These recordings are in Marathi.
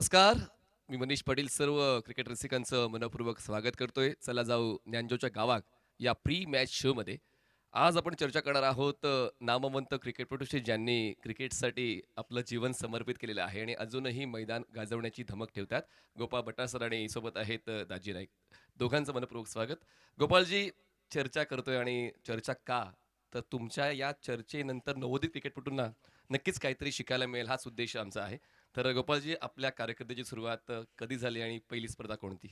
नमस्कार. मी मनीष पाटील सर्व क्रिकेट रसिकांचं मनःपूर्वक स्वागत करतोय. चला जाऊ ज्ञानजोच्या गावात या प्री मॅच शोमध्ये. आज आपण चर्चा करणार आहोत नामवंत क्रिकेटपटूशी ज्यांनी क्रिकेटसाठी आपलं जीवन समर्पित केलेलं आहे आणि अजूनही मैदान गाजवण्याची धमक ठेवतात. गोपाळ भट्टासर आणि सोबत आहेत दाजी नाईक. दोघांचं मनःपूर्वक स्वागत. गोपाळजी, चर्चा करतोय आणि चर्चा का? तर तुमच्या या चर्चेनंतर नवोदित क्रिकेटपटूंना नक्कीच काहीतरी शिकायला मिळेल हाच उद्देश आमचा आहे. तर गोपाळजी, आपल्या कारकिर्दीची सुरुवात कधी झाली आणि पहिली स्पर्धा कोणती?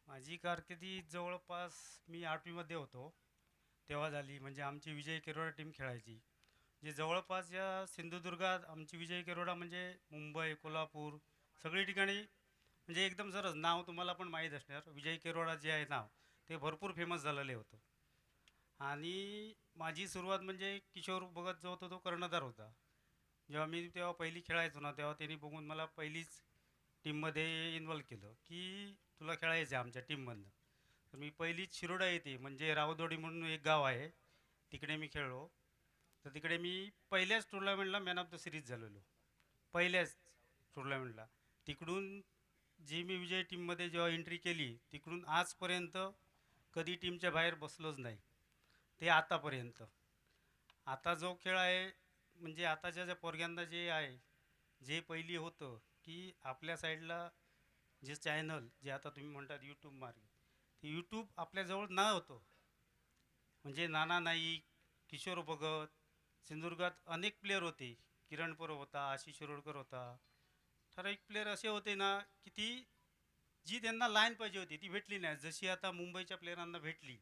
माझी कारकिर्दी जवळपास मी 8वी मध्ये होतो तेव्हा झाली. म्हणजे आमची विजय किरोडा टीम खेळायची, जे जवळपास या सिंधुदुर्गात आमची विजय किरोडा म्हणजे मुंबई, कोल्हापूर सगळी ठिकाणी म्हणजे एकदम सरस नाव तुम्हाला पण माहीत असणार. विजय किरोडा जे आहे नाव, ते भरपूर फेमस झालेले होतं. आणि माझी सुरुवात म्हणजे किशोर भगत जो होता तो कर्णधार होता. जेव्हा मी तेव्हा पहिली खेळायचो ना, तेव्हा त्यांनी बघून मला पहिलीच टीममध्ये इन्व्हॉल्व केलं की तुला खेळायचं आहे आमच्या टीममधनं. तर मी पहिलीच शिरोडा येते म्हणजे रावदोडी म्हणून एक गाव आहे, तिकडे मी खेळलो. तर तिकडे मी पहिल्याच टुर्नामेंटला मॅन ऑफ द सिरीज झालेलो, पहिल्याच टुर्नामेंटला. तिकडून जी मी विजय टीममध्ये जेव्हा एंट्री केली, तिकडून आजपर्यंत कधी टीमच्या बाहेर बसलोच नाही, ते आतापर्यंत. आता जो खेळ आहे म्हणजे आताच्या ज्या पोरग्यांना जे आहे, जे पहिली होतं की आपल्या साईडला जे चॅनल जे आता तुम्ही म्हणतात यूट्यूब मार्ग, ते यूट्यूब आपल्याजवळ न होतं. म्हणजे नाना नाईक, किशोर भगत, सिंधुदुर्गात अनेक प्लेअर होते. किरण परब होता, आशिष शिरोडकर होता. ठराविक प्लेअर असे होते ना की ती जी त्यांना लाईन पाहिजे होती ती भेटली नाही. जशी आता मुंबईच्या प्लेअरांना भेटली,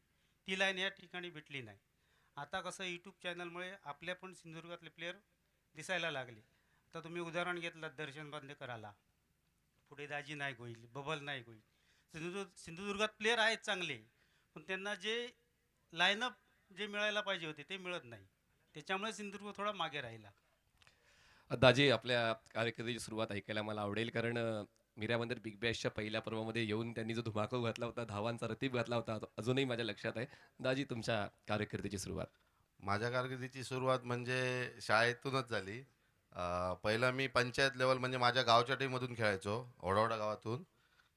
ती लाईन या ठिकाणी भेटली नाही. आता कसं यूट्यूब चॅनलमुळे आपल्या पण सिंधुदुर्गातले प्लेअर दिसायला लागले. आता तुम्ही उदाहरण घेतलं दर्शन बांदेकराला, पुढे दाजी नाईक होईल, बबल नाईक होईल. सिंधुदुर्गात प्लेअर आहेत चांगले, पण त्यांना जे लाईनअप जे मिळायला पाहिजे होते ते मिळत नाही. त्याच्यामुळे सिंधुदुर्ग थोडा मागे राहिला. दाजी, आपल्या कारकिर्दीची सुरुवात ऐकायला मला आवडेल कारण मीरा मंदिर बिग बॅशच्या पहिल्या पर्वामध्ये येऊन त्यांनी जो धुमाकूळ घातला होता, धावांचा रतीब घातला होता, तो अजूनही माझ्या लक्षात आहे. दाजी, तुमच्या कारकिर्दीची सुरुवात. माझ्या कारकिर्दीची सुरुवात म्हणजे शाळेतूनच झाली. पहिलं मी पंचायत लेवल म्हणजे माझ्या गावच्या टीममधून खेळायचो, ओढावडा गावातून.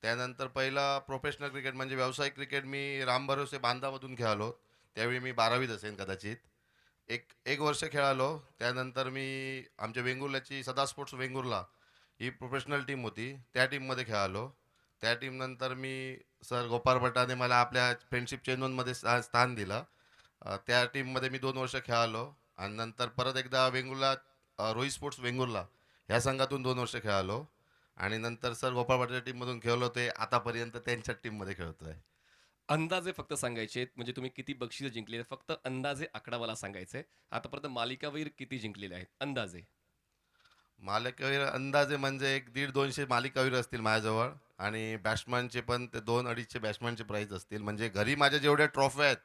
त्यानंतर पहिला प्रोफेशनल क्रिकेट म्हणजे व्यावसायिक क्रिकेट मी रामभरोसे बांधामधून खेळालो. त्यावेळी मी 12वीत असेन कदाचित. एक एक वर्ष खेळालो. त्यानंतर मी आमच्या वेंगुर्ल्याची सदा स्पोर्ट्स वेंगुर्ला ही प्रोफेशनल टीम होती, त्या टीममध्ये खेळालो. त्या टीमनंतर मी सर गोपाळ भट्टाने मला आपल्या फ्रेंडशिप चेनमध्ये स्थान दिलं. त्या टीममध्ये मी 2 वर्ष खेळालो आणि नंतर परत एकदा वेंगुर्ला रोहित स्पोर्ट्स वेंगुर्ला ह्या संघातून 2 वर्ष खेळालो आणि नंतर सर गोपाळ भट्टाच्या टीममधून खेळलो, ते आतापर्यंत त्यांच्या टीममध्ये खेळतोय. अंदाजे फक्त सांगायचे आहेत, म्हणजे तुम्ही किती बक्षिसं जिंकली आहेत, फक्त अंदाजे आकडा मला सांगायचा आहे. आतापर्यंत मालिकावीर किती जिंकलेले आहेत अंदाजे? मालिकावीर अंदाजे म्हणजे एक 150-200 मालिकावीर असतील माझ्याजवळ आणि बॅट्समॅनचे पण ते 2-250 बॅट्समॅनचे प्राईज असतील. म्हणजे घरी माझ्या जेवढ्या ट्रॉफ्या आहेत,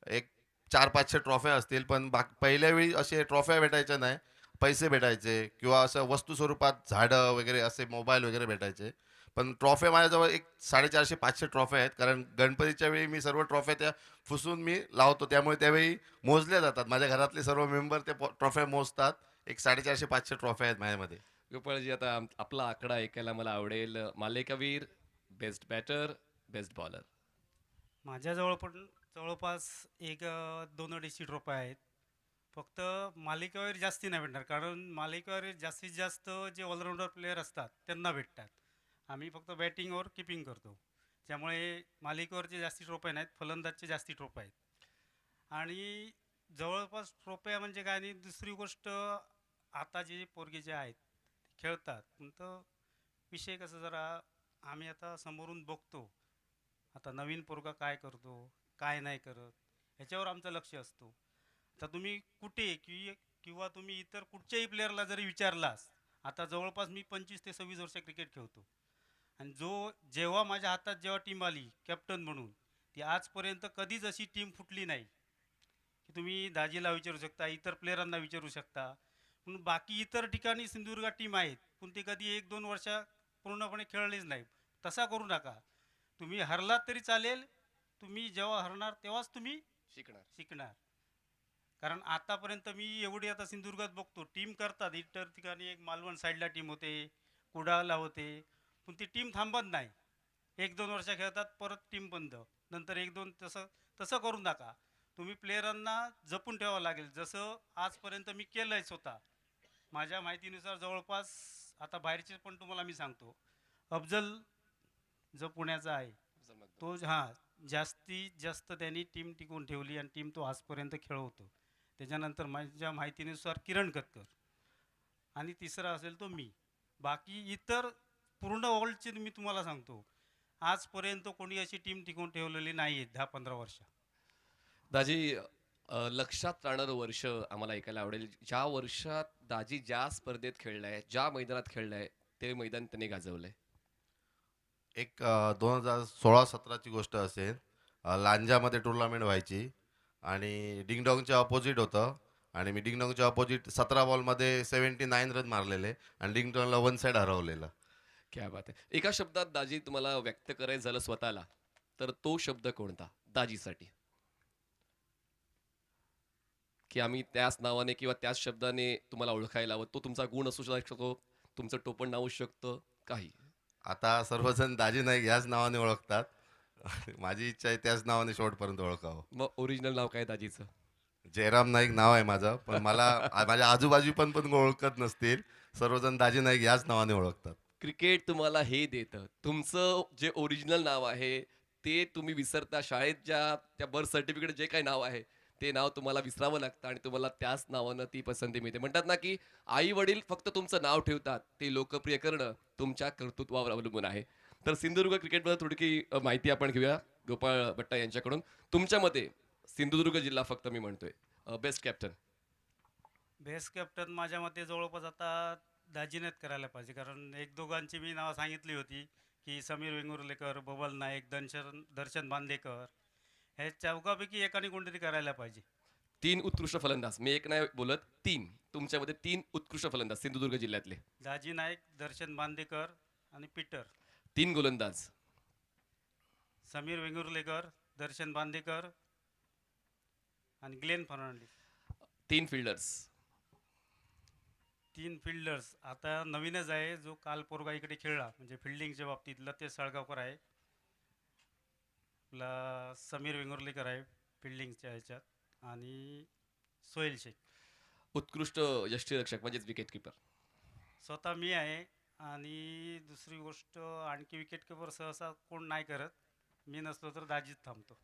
एक 400-500 ट्रॉफ्या असतील. पण पहिल्या वेळी असे ट्रॉफ्या भेटायच्या नाही, पैसे भेटायचे किंवा असं वस्तू स्वरूपात झाडं वगैरे असे मोबाईल वगैरे भेटायचे. पण ट्रॉफ्या माझ्याजवळ एक 450-500 ट्रॉफ्या आहेत, कारण गणपतीच्या वेळी मी सर्व ट्रॉफ्या त्या फुसून मी लावतो, त्यामुळे त्यावेळी मोजल्या जातात. माझ्या घरातले सर्व मेंबर ते ट्रॉफ्या मोजतात. एक 450-500 ट्रॉफ्या आहेत माझ्यामध्ये. गोपाळजी, आता आपला आकडा ऐकायला मला आवडेल. मालिकावीर, बेस्ट बॅटर, बेस्ट बॉलर. माझ्याजवळ पण जवळपास एक 2 अडीचशे ट्रॉफ्या आहेत. फक्त मालिकावर जास्ती नाही भेटणार, कारण मालिकावर जास्तीत जास्त जे ऑलराऊंडर प्लेअर असतात त्यांना भेटतात. आम्ही फक्त बॅटिंगवर किपिंग करतो, त्यामुळे मालिकेवरचे जास्ती ट्रोफ्या नाहीत, फलंदाजचे जास्ती ट्रोफ्या आहेत. आणि जवळपास ट्रोफ्या म्हणजे काय नाही, दुसरी गोष्ट आता जे पोरगे जे आहेत ते खेळतात, पण तो विषय कसं जरा आम्ही आता समोरून बघतो. आता नवीन पोरगा काय करतो, काय नाही करत, ह्याच्यावर आमचं लक्ष असतो. आता तुम्ही कुठे किंवा तुम्ही इतर कुठच्याही प्लेअरला जरी विचारलास, आता जवळपास मी 25 ते 26 वर्ष क्रिकेट खेळतो, आणि जेव्हा माझ्या हातात जेव्हा टीम आली कॅप्टन म्हणून, ती आजपर्यंत कधीच अशी टीम फुटली नाही. की तुम्ही दाजीला विचारू शकता, इतर प्लेअरांना विचारू शकता. पण बाकी इतर ठिकाणी सिंधुदुर्गात टीम आहेत, पण ते कधी 1-2 वर्ष पूर्णपणे खेळलेच नाही. तसा करू नका. तुम्ही हरलात तरी चालेल, तुम्ही जेव्हा हरणार तेव्हाच तुम्ही शिकणार. शिकणार. कारण आतापर्यंत मी एवढी आता सिंधुदुर्गात बघतो टीम करतात, इतर ठिकाणी एक मालवण साईडला टीम होते, कुडाळला होते, पण ती टीम थांबत नाही. 1-2 वर्ष खेळतात, परत टीम बंद. नंतर 1-2 तसं तसं करू नका. तुम्ही प्लेयरांना जपून ठेवावं लागेल. जसं आजपर्यंत मी केलं आहे स्वतः. माझ्या माहितीनुसार जवळपास आता बाहेरचे पण तुम्हाला मी सांगतो. अफजल जो पुण्याचा आहे, तो जास्तीत जास्त त्यांनी टीम टिकवून ठेवली आणि टीम तो आजपर्यंत खेळवतो. त्याच्यानंतर माझ्या माहितीनुसार किरण कतकर आणि तिसरा असेल तो मी. बाकी इतर पूर्ण वर्ल्डची मी तुम्हाला सांगतो, आजपर्यंत कोणी अशी टीम टिकवून ठेवलेली नाही आहे 10-15 वर्ष. दाजी लक्षात राहणारं वर्ष आम्हाला ऐकायला आवडेल. ज्या वर्षात दाजी ज्या स्पर्धेत खेळलाय, ज्या मैदानात खेळलाय, ते मैदान त्याने गाजवलंय. एक 2016-17ची गोष्ट असेल. लांजामध्ये टुर्नामेंट व्हायची आणि डिंगडॉंगच्या अपोजिट होतं आणि मी डिंगडॉंगच्या अपोजिट 17 बॉलमध्ये 79 रन मारलेले आणि डिंगडॉंगला 1 साईड हरवलेलं. क्या बात आहे. एका शब्दात दाजी तुम्हाला व्यक्त करायचं झालं स्वतःला, तर तो शब्द कोणता दाजीसाठी? की आम्ही त्याच नावाने किंवा त्याच शब्दाने तुम्हाला ओळखायला हवं. तो तुमचा गुण असू शकतो, तुमचं टोपण नाव असू शकतं, काही. आता सर्वजण दाजी नाईक याच नावाने ओळखतात. माझी इच्छा आहे त्याच नावाने शेवटपर्यंत ओळखावं. मग ओरिजिनल नाव काय दाजीचं? जयराम नाईक नाव आहे माझं, पण मला माझ्या आजूबाजू पण ओळखत नसतील. सर्वजण दाजी नाईक याच नावाने ओळखतात. क्रिकेट तुम्हाला हे देतं. तुमचं जे ओरिजिनल नाव आहे, ते तुम्ही विसरता. शाळेत त्या बर्थ सर्टिफिकेट जे काही नाव आहे, ते नाव तुम्हाला विसरावं लागतं आणि तुम्हाला त्याच नावानं ती पसंती मिळते. म्हणतात ना, की आई-वडील फक्त तुमचं नाव ठेवतात, ते लोकप्रिय करणं तुमच्या कर्तृत्वावर अवलंबून आहे. तर सिंधुदुर्ग क्रिकेटबद्दल थोडी माहिती आपण घेऊया गोपाळ भट्टा यांच्याकडून. तुमच्या मते सिंधुदुर्ग जिल्हा फक्त मी म्हणतोय, बेस्ट कॅप्टन. बेस्ट कॅप्टन माझ्या मते जवळपास आता दाजीनेच करायला पाहिजे. कारण एक दोघांची मी नावं सांगितली होती, की समीर वेंगुर्लेकर, बबल नाईक, दर्शन बांदेकर. हे चौघापैकी एकाने कोणतरी करायला पाहिजे. 3 उत्कृष्ट फलंदाज. मी एक नाही बोलत, 3. तुमच्यामध्ये 3 उत्कृष्ट फलंदाज सिंधुदुर्ग जिल्ह्यातले. दाजी नाईक, दर्शन बांदेकर आणि पीटर. 3 गोलंदाज. समीर वेंगुर्लेकर, दर्शन बांदेकर आणि ग्लेन फर्नांडिस. 3 फिल्डर्स. 3 फिल्डर्स. आता नवीनच आहे, जो काल पोरगा इकडे खेळला, म्हणजे फिल्डिंगच्या बाबतीत लतेश साळगावकर आहे. आपला समीर वेंगुर्लेकर आहे फिल्डिंगच्या ह्याच्यात आणि सोहेल शेख. उत्कृष्ट यष्टीरक्षक म्हणजेच विकेट किपर. स्वतः मी आहे. आणि दुसरी गोष्ट, आणखी विकेट किपर सहसा कोण नाही करत. मी नसलो तर दाजीच थांबतो.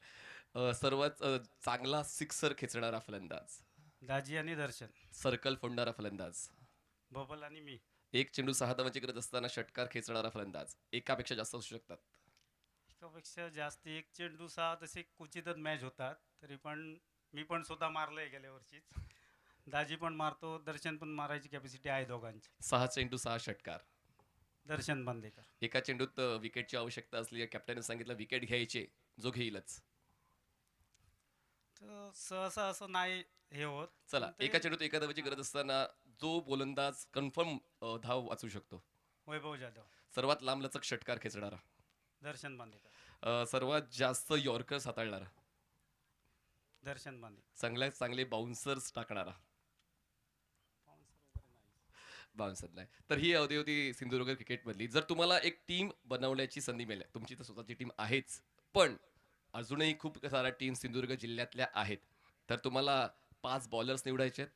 सर्वात चांगला सिक्सर खेचणारा फलंदाज. दाजी आणि दर्शन. सर्कल फोडणारा फलंदाज. बबल आणि मी. एक चेंडू 6 धावांची गरज असताना षटकार खेचणारा फलंदाज. एकापेक्षा जास्त असू शकतात. एकापेक्षा जास्त. एक चेंडू 6 तसे क्वचितच मॅच होतात. तरी पण मी पण स्वतः मारलंय गेल्या वर्षीच. दाजी पण मारतो, दर्शन पण मारायची कॅपॅसिटी आहे दोघांची. 6 चेंडू 6 षटकार. दर्शन बांदेकर. एका चेंडूत विकेटची आवश्यकता असली, कॅप्टनने सांगितलं विकेट घ्यायचे, जो घेईलच. तर सहसा असं नाही हे होत. चला, पण ते एका चेंडूत एका धावेची गरज असताना जो गोलंदाज कन्फर्म धाव वाचू शकतो. वैभव जाधव. सर्वात लांब लचक षटकार खेचणारा. दर्शन बांदेकर. सर्वात जास्त यॉर्कर्स हाताळणारा. दर्शन बांदेकर. चांगल्यात चांगले बाउन्सर्स टाकणारा. बाउन्सर नाही. तर ही अवधी होती सिंधुदुर्ग क्रिकेटमधली. जर तुम्हाला एक टीम बनवण्याची संधी मिळेल, तुमची तर स्वतःची टीम आहेच, पण अजूनही खूप साऱ्या टीम सिंधुदुर्ग जिल्ह्यातल्या आहेत, तर तुम्हाला 5 बॉलर्स निवडायचे आहेत,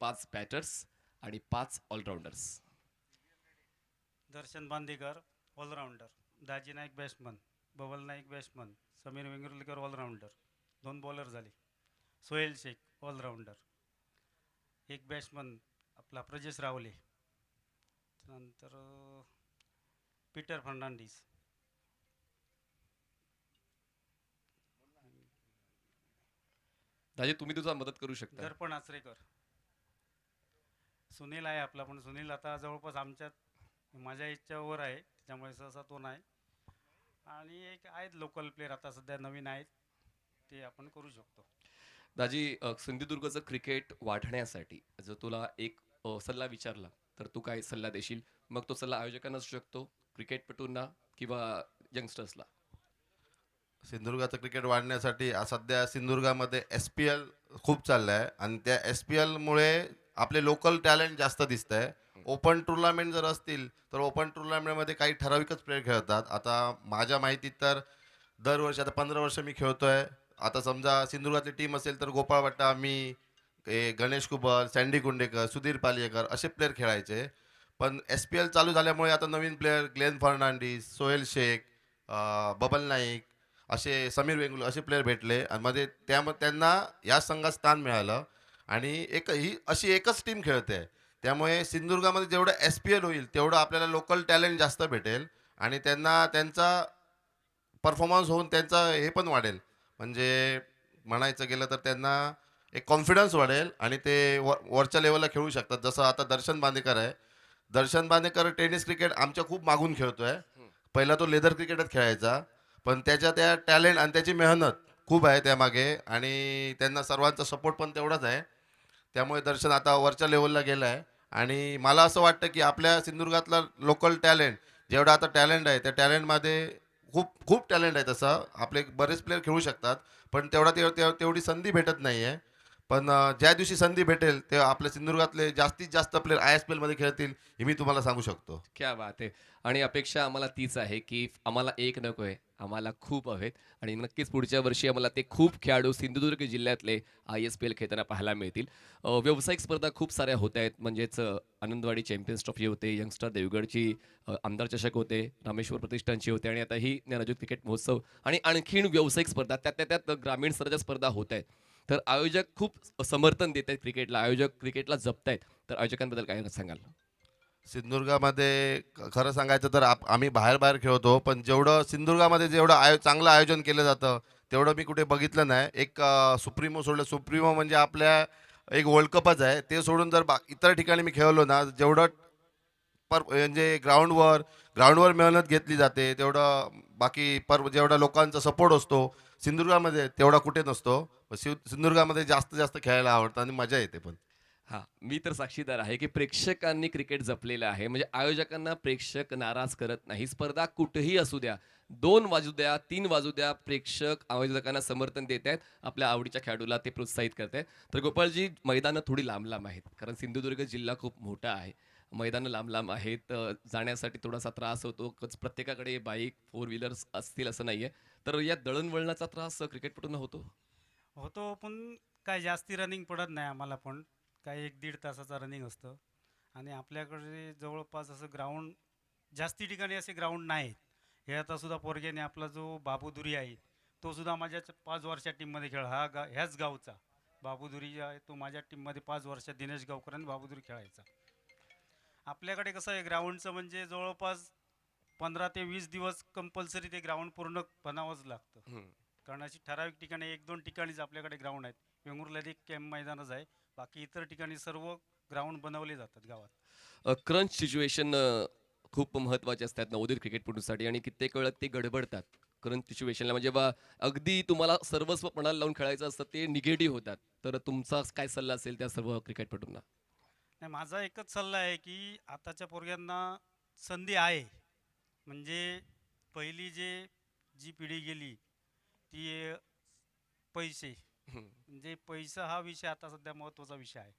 5 बॅटर्स आणि 5 allrounders. Darshan Bandekar allrounder. Daji Naik batsman. Babal Naik batsman. Sameer Vengurlekar allrounder. 2 bowler झाले. सोहेल शेख ऑलराऊंडर. एक बॅट्समन आपला प्रजेश रावले. नंतर पीटर फर्नांडिस. दाजी तुम्ही तुझा मदत करू शकता. दर्पण आचरेकर. सुनील आहे आपला, पण सुनील आता जवळपास आमच्यात माझ्या इच्छावर आहे, त्याच्यामुळे सहसा तो नाही. आणि एक आहेत लोकल प्लेअर आता सध्या नवीन आहेत, ते आपण करू शकतो. दाजी सिंधुदुर्गचं क्रिकेट वाढण्यासाठी जर तुला एक सल्ला विचारला, तर तू काय सल्ला देशील? मग तो सल्ला आयोजकांना असू शकतो, क्रिकेटपटूंना किंवा यंगस्टर्सला. सिंधुदुर्गाचं क्रिकेट वाढण्यासाठी सध्या सिंधुदुर्गामध्ये SPL खूप चाललं आहे आणि त्या SPLमुळे आपले लोकल टॅलेंट जास्त दिसत आहे. ओपन टुर्नामेंट जर असतील तर ओपन टुर्नामेंटमध्ये काही ठराविकच प्लेयर खेळतात. आता माझ्या माहितीत तर दरवर्षी आता 15 वर्ष मी खेळतोय. आता समजा सिंधुदुर्गातली टीम असेल तर गोपाळ वाटा, मी, गणेश कुबर, सँडी कुंडेकर, सुधीर पालियेकर असे प्लेयर खेळायचे. पण SPL चालू झाल्यामुळे आता नवीन प्लेयर ग्लेन फर्नांडिस, सोहेल शेख, बबल नाईक, असे समीर वेंगुल असे प्लेयर भेटले आणि मध्ये त्यामध्ये त्यांना या संघात स्थान मिळालं. आणि ही अशी एकच टीम खेळते. त्यामुळे सिंधुदुर्गामध्ये जेवढं SPL होईल तेवढं आपल्याला लोकल टॅलेंट जास्त भेटेल आणि त्यांना त्यांचा परफॉर्मन्स होऊन त्यांचा हे पण वाढेल. म्हणजे म्हणायचं गेलं तर त्यांना एक कॉन्फिडन्स वाढेल आणि ते वरच्या लेवलला खेळू शकतात. जसं आता दर्शन बांदेकर आहे. दर्शन बांदेकर टेनिस क्रिकेट आमच्या खूप मागून खेळतोय. पहिला तो लेदर क्रिकेटच खेळायचा. पण त्याच्या त्या टॅलेंट आणि त्याची मेहनत खूप आहे त्यामागे आणि त्यांना सर्वांचा सपोर्ट पण तेवढाच आहे. त्यामुळे दर्शन आता वरच्या लेवलला गेलं आहे आणि मला असं वाटतं की आपल्या सिंधुदुर्गातला लोकल टॅलेंट जेवढा आता टॅलेंट आहे त्या टॅलेंटमध्ये खूप खूप टॅलेंट आहे. तसं आपले बरेच प्लेयर खेळू शकतात पण तेवढी संधी भेटत नाही आहे. पण ज्या दिवशी संधी भेटेल ते आपल्या सिंधुदुर्गातले जास्तीत जास्त प्लेयर ISPL मध्ये खेळतील हे मी तुम्हाला सांगू शकतो. क्या बात आहे. आणि अपेक्षा आम्हाला तीच आहे, की आम्हाला एक नको आहे, आम्हाला खूप हवेत आणि नक्कीच पुढच्या वर्षी आम्हाला ते खूप खेळाडू सिंधुदुर्ग जिल्ह्यातले ISPL खेळताना पाहायला मिळतील. व्यावसायिक स्पर्धा खूप साऱ्या होत आहेत. म्हणजेच आनंदवाडी चॅम्पियन्स ट्रॉफी होते, यंगस्टर देवगडची आमदार चषक होते, रामेश्वर प्रतिष्ठानची होते आणि आता ही ज्ञानज्योत क्रिकेट महोत्सव आणि आणखीन व्यावसायिक स्पर्धा त्यात ग्रामीण स्तराच्या स्पर्धा होत आहेत. तर आयोजक खूप समर्थन देत आहेत क्रिकेटला, आयोजक क्रिकेटला जपतायत. तर आयोजकांबद्दल काय सांगाल? सिंधुदुर्गामध्ये खरं सांगायचं तर आम्ही बाहेर बाहेर खेळतो पण जेवढं सिंधुदुर्गामध्ये जेवढं चांगलं आयोजन केलं जातं तेवढं मी कुठे बघितलं नाही. एक सुप्रीमो सोडलं. सुप्रीमो म्हणजे आपल्या एक वर्ल्ड कपच आहे. ते सोडून जर इतर ठिकाणी मी खेळलो ना जेवढं म्हणजे ग्राउंडवर मेहनत घेतली जाते तेवढं बाकी जेवढा लोकांचा सपोर्ट असतो सिंधुदुर्गामध्ये तेवढा कुठे नसतो. सिंधुदुर्गामध्ये जास्त जास्त खेळायला आवडतं आणि मजा येते पण. हां, मी तर साक्षीदार आहे, की प्रेक्षकांनी क्रिकेट जपलेलं आहे. म्हणजे आयोजकांना प्रेक्षक नाराज करत नाही. स्पर्धा कुठेही असू द्या, 2 वाजू द्या, 3 वाजू द्या, प्रेक्षक आयोजकांना समर्थन देत आहेत. आपल्या आवडीच्या खेळाडूला ते प्रोत्साहित करत आहेत. तर गोपाळजी, मैदानं थोडी लांब-लांब आहेत. कारण सिंधुदुर्ग जिल्हा खूप मोठा आहे. मैदानं लांब-लांब आहेत. जाण्यासाठी थोडासा त्रास होतो. प्रत्येकाकडे बाईक, 4 व्हीलर्स असतील असं नाहीये. तर या दळणवळणाचा त्रास क्रिकेटपटूंना होतो? होतो, पण काय जास्ती रनिंग पडत नाही आम्हाला पण. काय 1-1.5 तासाचा रनिंग असतं आणि आपल्याकडे जवळपास असं ग्राउंड जास्ती ठिकाणी असे ग्राउंड नाहीत. हे आता सुद्धा पोरग्याने आपला जो बाबूदुरी आहे तो सुद्धा माझ्या 5 वर्षाच्या टीममध्ये खेळा. ह्याच गावचा बाबूदुरी जो आहे तो माझ्या टीममध्ये 5 वर्षात दिनेश गावकर आणि बाबूदुरी खेळायचा. आपल्याकडे कसं आहे ग्राउंडचं म्हणजे जवळपास 15 ते 20 दिवस कंपल्सरी ते ग्राउंड पूर्ण बनावंच लागतं. हं. कारण अशी ठराविक ठिकाणी 1-2 ठिकाणीच आपल्याकडे ग्राउंड आहेत. वेंगुर्ल्यात एक कॅम्प मैदानच आहे. बाकी इतर ठिकाणी सर्व ग्राउंड बनवले जातात गावात. क्रंच सिच्युएशन खूप महत्त्वाचे असतात नवोदित क्रिकेटपटूंसाठी आणि कित्येक वेळा ते गडबडतात. क्रंच सिच्युएशनला म्हणजे अगदी तुम्हाला सर्वस्व पणाला लावून खेळायचं असतं ते निगेटिव्ह होतात. तर तुमचा काय सल्ला असेल त्या सर्व क्रिकेटपटूंना? नाही, माझा एकच सल्ला आहे की आताच्या पोरग्यांना संधी आहे. म्हणजे पहिली जी पिढी गेली ती पैसे, हं. म्हणजे पैसा हा विषय आता सध्या महत्त्वाचा विषय आहे.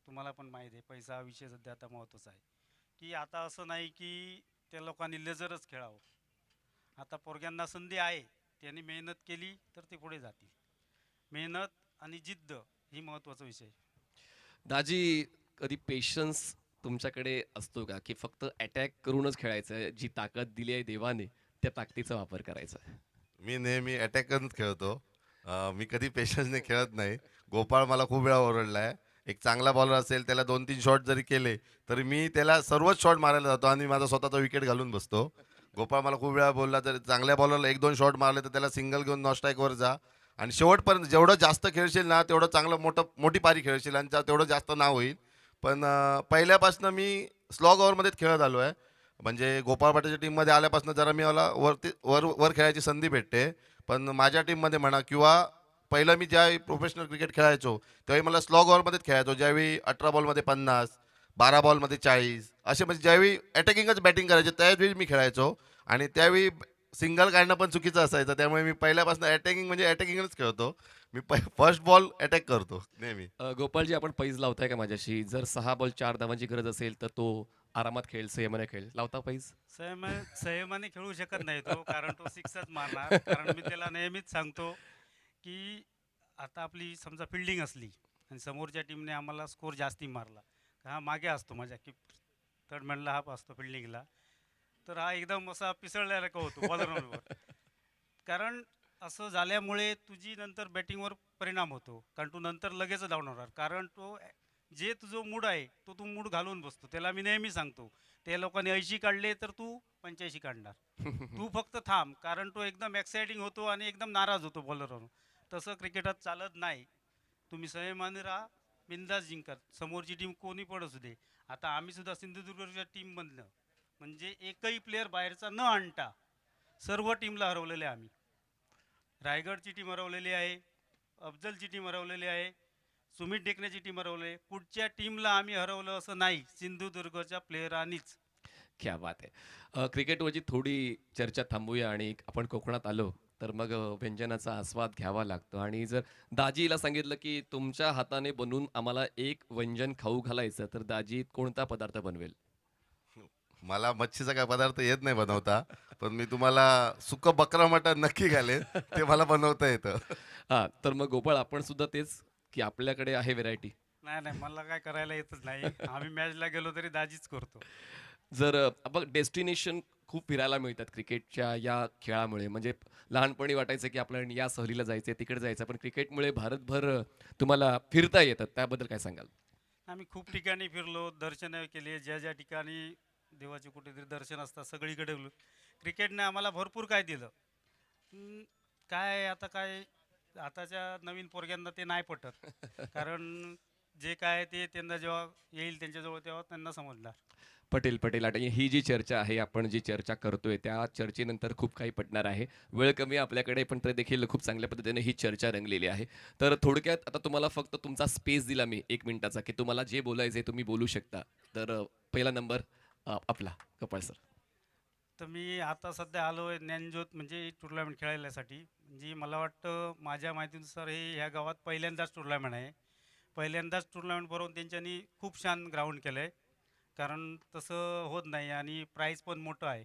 तुम्हाला पण माहीत आहे पैसा हा विषय सध्या आता महत्त्वाचा आहे. की आता असं नाही की त्या लोकांनी लेजरच खेळावं. आता पोरग्यांना संधी आहे, त्यांनी मेहनत केली तर ते पुढे जातील. मेहनत आणि जिद्द ही महत्त्वाचा विषय आहे. दाजी, कधी पेशन्स तुमच्याकडे असतो का, की फक्त अटॅक करूनच खेळायचं आहे, जी ताकद दिली आहे देवाने त्या ताकदीचा वापर करायचा आहे? मी नेहमी अटॅकरच खेळतो. मी कधी पेशन्सने खेळत नाही. गोपाळ मला खूप वेळा ओरडला आहे. एक चांगला बॉलर असेल त्याला 2-3 शॉट जरी केले तरी मी त्याला सर्वच शॉट मारायला जातो आणि माझा स्वतःचा विकेट घालून बसतो. गोपाळ मला खूप वेळा बोलला जर चांगल्या बॉलरला 1-2 शॉट मारले तर त्याला सिंगल घेऊन नॉस्ट्राईकवर जा आणि शेवटपर्यंत जेवढं जास्त खेळशील ना तेवढं चांगलं मोठी पारी खेळशील आणि तेवढं जास्त नाव होईल. पण पहिल्यापासून मी स्लॉग ओव्हरमध्येच खेळत आलो आहे. म्हणजे गोपाळ पाटीलच्या टीममध्ये आल्यापासून जरा मला वर खेळायची संधी भेटते. पण माझ्या टीममध्ये म्हणा किंवा पहिलं मी ज्यावेळी प्रोफेशनल क्रिकेट खेळायचो त्यावेळी मला स्लॉग ओव्हरमध्येच खेळायचो. ज्यावेळी 18 बॉलमध्ये 50, 12 बॉलमध्ये 40 असे म्हणजे ज्यावेळी अटॅकिंगच बॅटिंग करायचे त्यावेळी मी खेळायचो आणि त्यावेळी सिंगल काढणं पण चुकीचं असायचं. त्यामुळे मी पहिल्यापासून अटॅकिंग म्हणजे अटॅकिंगच खेळतो. मी फर्स्ट बॉल अटॅक करतो नेहमी. गोपाळजी आपण पैज लावताय का माझ्याशी? जर 6 बॉल 4 धावांची गरज असेल तर तो आरामात खेळेल, संयमाने खेळेल. लावता पैज? संयमाने खेळू शकत नाही तो, कारण तो सिक्सच मारणार. कारण मी त्याला नेहमीच सांगतो की आता आपली समजा फिल्डिंग असली आणि समोरच्या टीमने आम्हाला स्कोर जास्ती मारला, हा मागे असतो माझ्या की थर्ड मॅनला हा असतो फिल्डिंगला, तर हा एकदम असा पिसळलेला का होतो बॉलरवर. कारण असं झाल्यामुळे तुझी नंतर बॅटिंगवर परिणाम होतो, कारण तू नंतर लगेच डाऊन होणार. कारण तो जे तुझं मूड आहे तो तू मूड घालून बसतो. त्याला मी नेहमी सांगतो, त्या लोकांनी 80 काढले तर तू 85 काढणार. तू फक्त थांब, कारण तो एकदम एक्साइटिंग होतो आणि एकदम नाराज होतो बॉलरवरून. तसं क्रिकेटात चालत नाही. तुम्ही संयमाने राहा, बिंदास जिंकत. समोरची टीम कोणी पण असू दे. आता आम्ही सुद्धा सिंधुदुर्गच्या टीममधनं म्हणजे एकही प्लेअर बाहेरचा न आणता सर्व टीमला हरवलेले आम्ही. रायगडची टीम हरवलेली आहे, अफजलची टीम हरवलेली आहे, सुमित डेकण्याची टीम हरवली. कुठच्या टीमला आम्ही हरवलं असं नाही, सिंधुदुर्गच्या प्लेयरांनीच. क्या बात आहे. क्रिकेटवरची थोडी चर्चा थांबूया आणि आपण कोकणात आलो तर मग व्यंजनाचा आस्वाद घ्यावा लागतो. आणि जर दाजीला सांगितलं की तुमच्या हाताने बनवून आम्हाला एक व्यंजन खाऊ घालायचं तर दाजी कोणता पदार्थ बनवेल? मला मच्छीचा काय पदार्थ येत नाही बनवता, पण मी तुम्हाला सुकं बकरा मटण नक्की घालेन, ते मला बनवता येतं. हां, तर मग गोपाळ आपण सुद्धा तेच की आपल्याकडे आहे व्हेरायटी. नाही नाही, मला काय करायला येतच नाही. आम्ही मॅचला गेलो तरी दाजीच करतो. जर आपण डेस्टिनेशन खूप फिरायला मिळतात क्रिकेटच्या या खेळामुळे. म्हणजे लहानपणी वाटायचं की आपल्याला या सहलीला जायचं तिकडे जायचं, पण क्रिकेटमुळे भारतभर तुम्हाला फिरता येतं. त्याबद्दल काय सांगाल? आम्ही खूप ठिकाणी फिरलो, दर्शनं केली. ज्या ज्या ठिकाणी देवाचे कुठेतरी दर्शन असतात सगळीकडे गेलो. क्रिकेटने आम्हाला भरपूर काय दिलं. हम्म, काय आता काय आताच्या नवीन पोरग्यांना ते नाही पटत. कारण जे काय ते त्यांना जेव्हा येईल त्यांच्याजवळ तेव्हा त्यांना समजणार. पटेल आणि ही जी चर्चा आहे, आपण जी चर्चा करतोय त्या चर्चेनंतर खूप काही पटणार आहे. वेळ कमी आहे आपल्याकडे, पण तरी देखील खूप चांगल्या पद्धतीने ही चर्चा रंगलेली आहे. तर थोडक्यात आता तुम्हाला फक्त तुमचा स्पेस दिला मी 1 मिनिटाचा, की तुम्हाला जे बोलायचंय तुम्ही बोलू शकता. तर पहिला नंबर आपला कपाळ सर. तर मी आता सध्या आलो आहे ज्ञानज्योत म्हणजे टुर्नामेंट खेळायसाठी. म्हणजे मला वाटतं माझ्या माहितीनुसार हे ह्या गावात पहिल्यांदाच टुर्नामेंट आहे. पहिल्यांदाच टुर्नामेंट भरवून त्यांच्यानी खूप छान ग्राउंड केलं आहे. कारण तसं होत नाही आणि प्राईज पण मोठं आहे.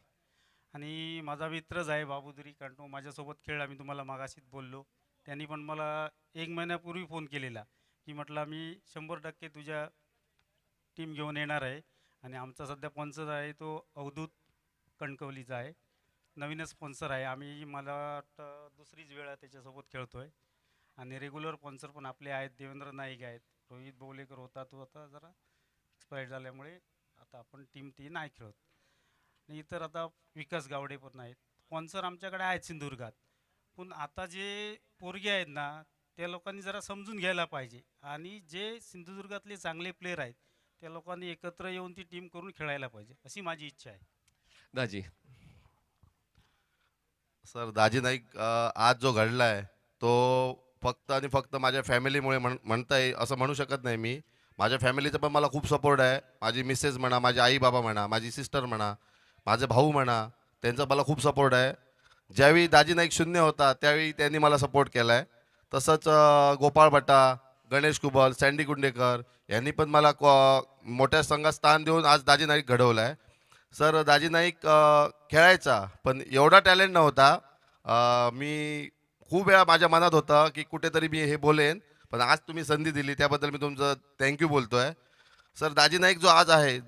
आणि माझा मित्रच आहे बाबुदरी, कारण तो माझ्यासोबत खेळला. मी तुम्हाला मागाशीच बोललो. त्यांनी पण मला 1 महिन्यापूर्वी फोन केलेला की म्हटला मी 100% तुझ्या टीम घेऊन येणार आहे. आणि आमचा सध्या स्पॉन्सर आहे तो अवधूत कणकवलीचा आहे. नवीनच स्पॉन्सर आहे. आम्ही मला वाटतं दुसरीच वेळ आहे त्याच्यासोबत खेळतो आहे. आणि रेग्युलर स्पॉन्सर पण आपले आहेत. देवेंद्र नाईक आहेत, रोहित बोवलेकर होता, तो आता जरा एक्सपायर्ड झाल्यामुळे आता आपण टीम ती नाही खेळत. आणि इतर आता विकास गावडे पण आहेत. स्पॉन्सर आमच्याकडे आहेत सिंधुदुर्गात. पण आता जे पोरगे आहेत ना, त्या लोकांनी जरा समजून घ्यायला पाहिजे. आणि जे सिंधुदुर्गातले चांगले प्लेयर आहेत त्या लोकांनी एकत्र येऊन ती टीम करून खेळायला पाहिजे, अशी माझी इच्छा आहे. दाजी. सर दाजी नाईक आज जो घडला आहे तो फक्त आणि फक्त माझ्या फॅमिलीमुळे म्हणता येईल असं म्हणू शकत नाही मी. माझ्या फॅमिलीचा पण मला खूप सपोर्ट आहे. माझी मिसेस म्हणा, माझे आई बाबा म्हणा, माझी सिस्टर म्हणा, माझे भाऊ म्हणा, त्यांचा मला खूप सपोर्ट आहे. ज्यावेळी दाजी नाईक शून्य होता त्यावेळी त्यांनी मला सपोर्ट केला आहे. तसंच गोपाळ भट्टा, गणेश कुबल, सँडी कुंडेकर यांनी पण मला मोठ्या संघात स्थान देऊन आज दाजी नाईक घडवलं आहे. सर दाजी नाईक खेळायचा पण एवढा टॅलेंट नव्हता. मी खूप वेळा माझ्या मनात होतं की कुठेतरी मी हे बोलेन, पण आज तुम्ही संधी दिली त्याबद्दल मी तुमचं थँक्यू बोलतो आहे. सर दाजी नाईक जो आज आहे